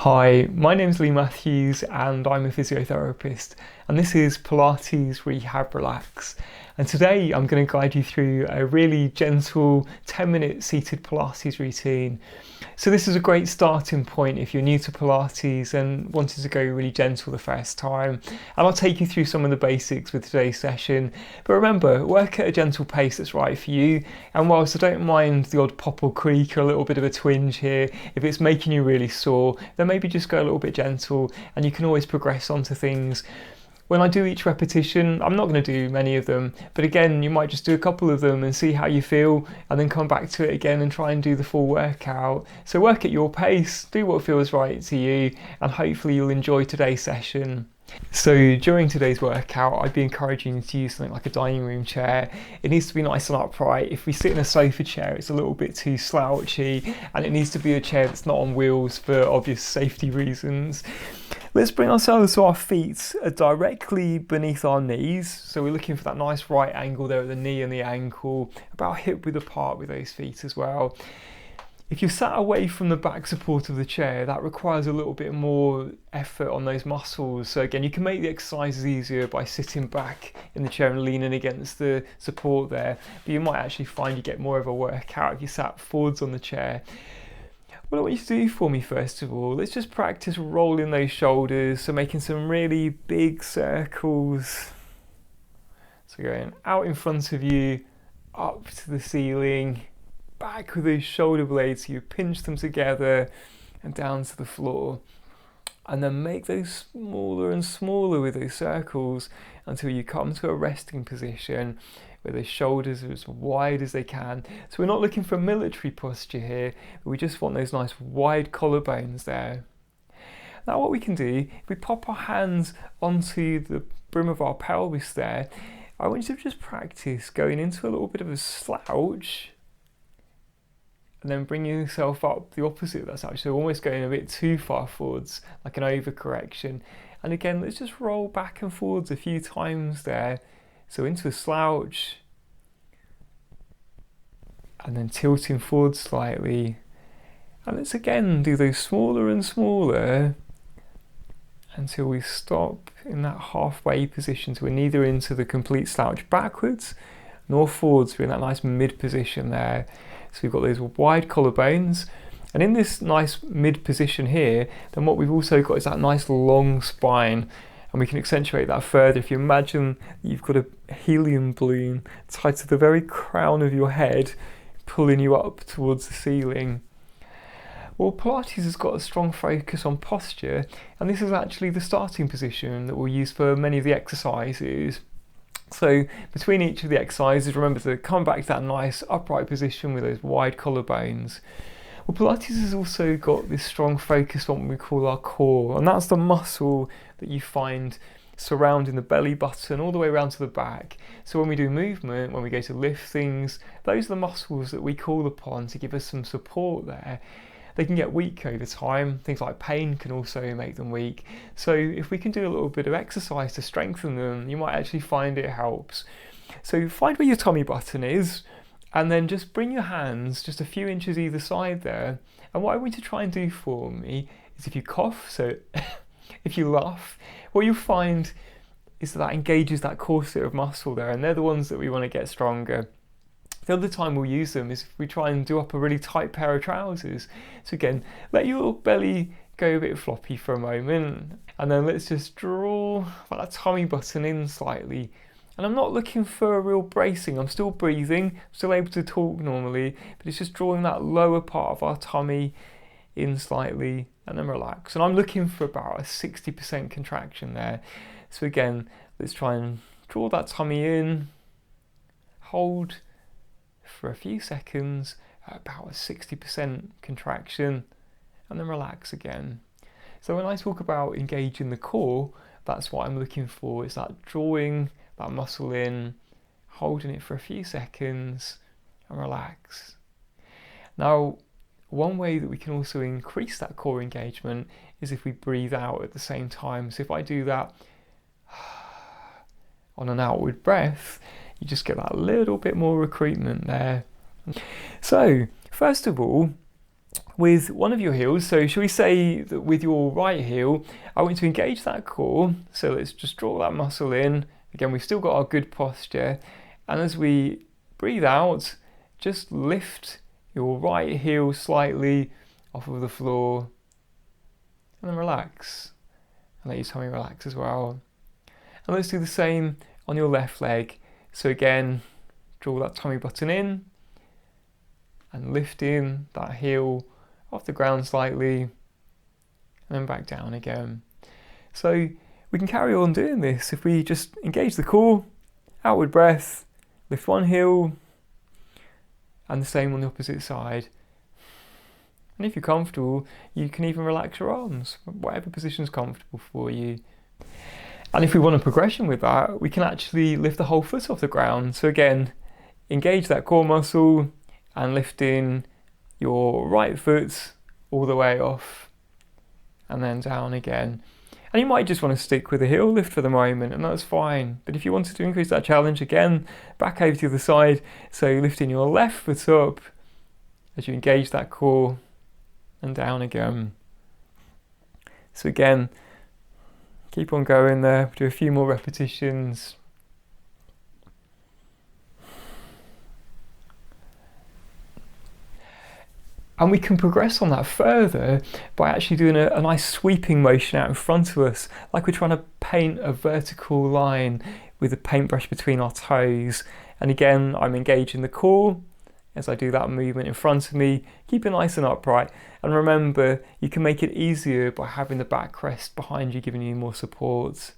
Hi, my name's Lee Matthews and I'm a physiotherapist, and this is Pilates Rehab Relax. And today I'm going to guide you through a really gentle 10-minute seated Pilates routine. So this is a great starting point if you're new to Pilates and wanted to go really gentle the first time. And I'll take you through some of the basics with today's session. But remember, work at a gentle pace that's right for you. And whilst I don't mind the odd pop or creak or a little bit of a twinge here, if it's making you really sore, then maybe just go a little bit gentle and you can always progress onto things. When I do each repetition, I'm not going to do many of them, but again, you might just do a couple of them and see how you feel and then come back to it again and try and do the full workout. So work at your pace, do what feels right to you, and hopefully you'll enjoy today's session. So during today's workout, I'd be encouraging you to use something like a dining room chair. It needs to be nice and upright. If we sit in a sofa chair, it's a little bit too slouchy, and it needs to be a chair that's not on wheels for obvious safety reasons. Let's bring ourselves so our feet are directly beneath our knees. So we're looking for that nice right angle there at the knee and the ankle, about hip width apart with those feet as well. If you're sat away from the back support of the chair, that requires a little bit more effort on those muscles. So again, you can make the exercises easier by sitting back in the chair and leaning against the support there, but you might actually find you get more of a workout if you sat forwards on the chair. What I want you to do for me first of all, let's just practice rolling those shoulders, so making some really big circles. So going out in front of you, up to the ceiling, back with those shoulder blades, so you pinch them together and down to the floor. And then make those smaller and smaller with those circles until you come to a resting position where the shoulders are as wide as they can. So we're not looking for military posture here, but we just want those nice wide collarbones there. Now what we can do, if we pop our hands onto the brim of our pelvis there, I want you to just practice going into a little bit of a slouch and then bring yourself up the opposite of that slouch, so almost going a bit too far forwards, like an overcorrection. And again, let's just roll back and forwards a few times there. So into a slouch, and then tilting forward slightly. And let's again do those smaller and smaller until we stop in that halfway position. So we're neither into the complete slouch backwards nor forwards, we're in that nice mid position there. So we've got those wide collarbones. And in this nice mid position here, then what we've also got is that nice long spine. And we can accentuate that further if you imagine you've got a helium balloon tied to the very crown of your head, pulling you up towards the ceiling. Well, Pilates has got a strong focus on posture, and this is actually the starting position that we'll use for many of the exercises. So between each of the exercises, remember to come back to that nice upright position with those wide collarbones. Well, Pilates has also got this strong focus on what we call our core, and that's the muscle that you find surrounding the belly button all the way around to the back. So when we do movement, when we go to lift things, those are the muscles that we call upon to give us some support there. They can get weak over time. Things like pain can also make them weak. So if we can do a little bit of exercise to strengthen them, you might actually find it helps. So find where your tummy button is, and then just bring your hands just a few inches either side there. And what I want you to try and do for me is if you cough, so if you laugh, what you'll find is that engages that corset of muscle there, and they're the ones that we want to get stronger. The other time we'll use them is if we try and do up a really tight pair of trousers. So again, let your belly go a bit floppy for a moment, and then let's just draw that tummy button in slightly. And I'm not looking for a real bracing, I'm still breathing, still able to talk normally, but it's just drawing that lower part of our tummy in slightly and then relax. And I'm looking for about a 60% contraction there. So again, let's try and draw that tummy in, hold for a few seconds at about a 60% contraction, and then relax again. So when I talk about engaging the core, that's what I'm looking for, is that drawing that muscle in, holding it for a few seconds, and relax. Now, one way that we can also increase that core engagement is if we breathe out at the same time. So if I do that on an outward breath, you just get that little bit more recruitment there. So first of all, with one of your heels. So shall we say that with your right heel, I want you to engage that core. So let's just draw that muscle in. Again, we've still got our good posture. And as we breathe out, just lift your right heel slightly off of the floor. And then relax. And let your tummy relax as well. And let's do the same on your left leg. So again, draw that tummy button in and lifting that heel off the ground slightly and then back down again. So we can carry on doing this if we just engage the core, outward breath, lift one heel and the same on the opposite side. And if you're comfortable, you can even relax your arms, whatever position is comfortable for you. And if we want a progression with that, we can actually lift the whole foot off the ground. So again, engage that core muscle and lifting your right foot all the way off and then down again. And you might just want to stick with a heel lift for the moment, and that's fine. But if you wanted to increase that challenge, again, back over to the other side. So lifting your left foot up as you engage that core and down again. So again, keep on going there, do a few more repetitions. And we can progress on that further by actually doing a nice sweeping motion out in front of us, like we're trying to paint a vertical line with a paintbrush between our toes. And again, I'm engaging the core as I do that movement in front of me. Keep it nice and upright. And remember, you can make it easier by having the backrest behind you, giving you more support.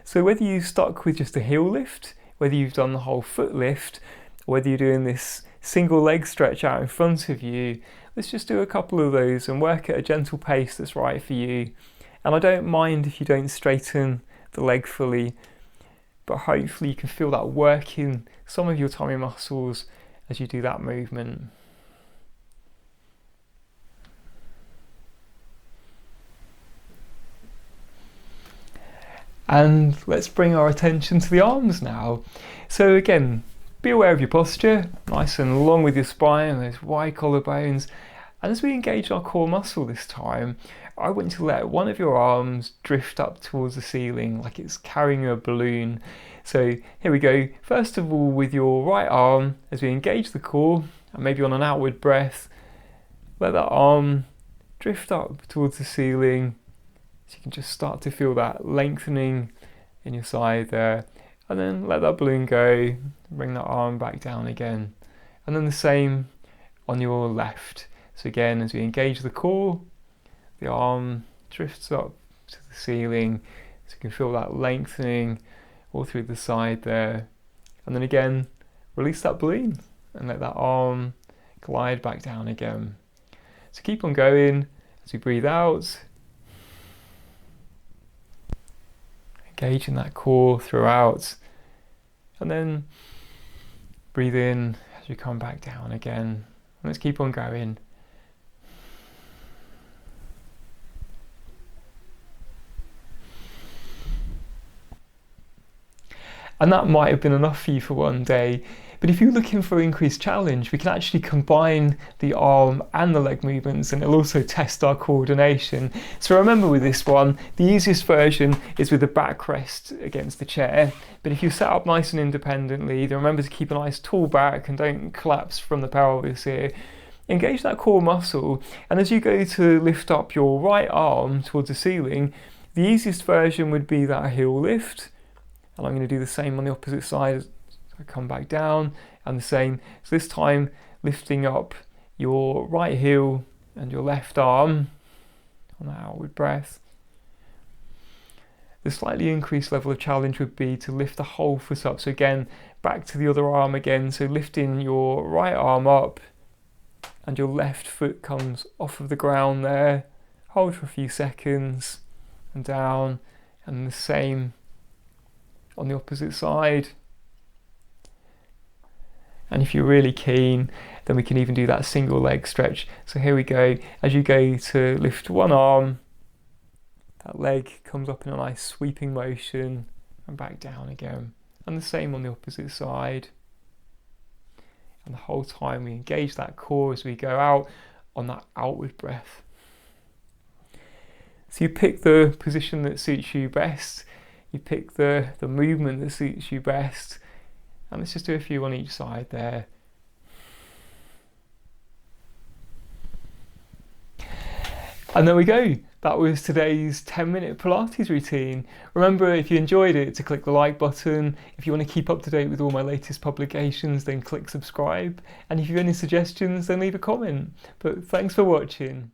So whether you stuck with just a heel lift, whether you've done the whole foot lift, or whether you're doing this single leg stretch out in front of you, let's just do a couple of those and work at a gentle pace that's right for you. And I don't mind if you don't straighten the leg fully, but hopefully you can feel that working some of your tummy muscles as you do that movement. And let's bring our attention to the arms now. So again, be aware of your posture, nice and long with your spine, those wide collarbones. And as we engage our core muscle this time, I want you to let one of your arms drift up towards the ceiling like it's carrying a balloon. So here we go. First of all, with your right arm, as we engage the core, and maybe on an outward breath, let that arm drift up towards the ceiling. So you can just start to feel that lengthening in your side there. And then let that balloon go, bring that arm back down again. And then the same on your left. So again, as we engage the core, the arm drifts up to the ceiling. So you can feel that lengthening all through the side there. And then again, release that balloon and let that arm glide back down again. So keep on going as we breathe out. Engaging that core throughout, and then breathe in as you come back down again. And let's keep on going. And that might have been enough for you for one day. But if you're looking for increased challenge, we can actually combine the arm and the leg movements, and it'll also test our coordination. So remember with this one, the easiest version is with the backrest against the chair. But if you set up nice and independently, then remember to keep a nice tall back and don't collapse from the pelvis here. Engage that core muscle, and as you go to lift up your right arm towards the ceiling, the easiest version would be that heel lift. And I'm going to do the same on the opposite side. I come back down and the same. So this time lifting up your right heel and your left arm on that outward breath. The slightly increased level of challenge would be to lift the whole foot up. So again, back to the other arm again. So lifting your right arm up and your left foot comes off of the ground there. Hold for a few seconds and down, and the same on the opposite side. And if you're really keen, then we can even do that single leg stretch. So here we go. As you go to lift one arm, that leg comes up in a nice sweeping motion and back down again. And the same on the opposite side. And the whole time we engage that core as we go out on that outward breath. So you pick the position that suits you best, you pick the movement that suits you best, and let's just do a few on each side there. And there we go. That was today's 10-minute Pilates routine. Remember, if you enjoyed it, to click the like button. If you want to keep up to date with all my latest publications, then click subscribe. And if you have any suggestions, then leave a comment. But thanks for watching.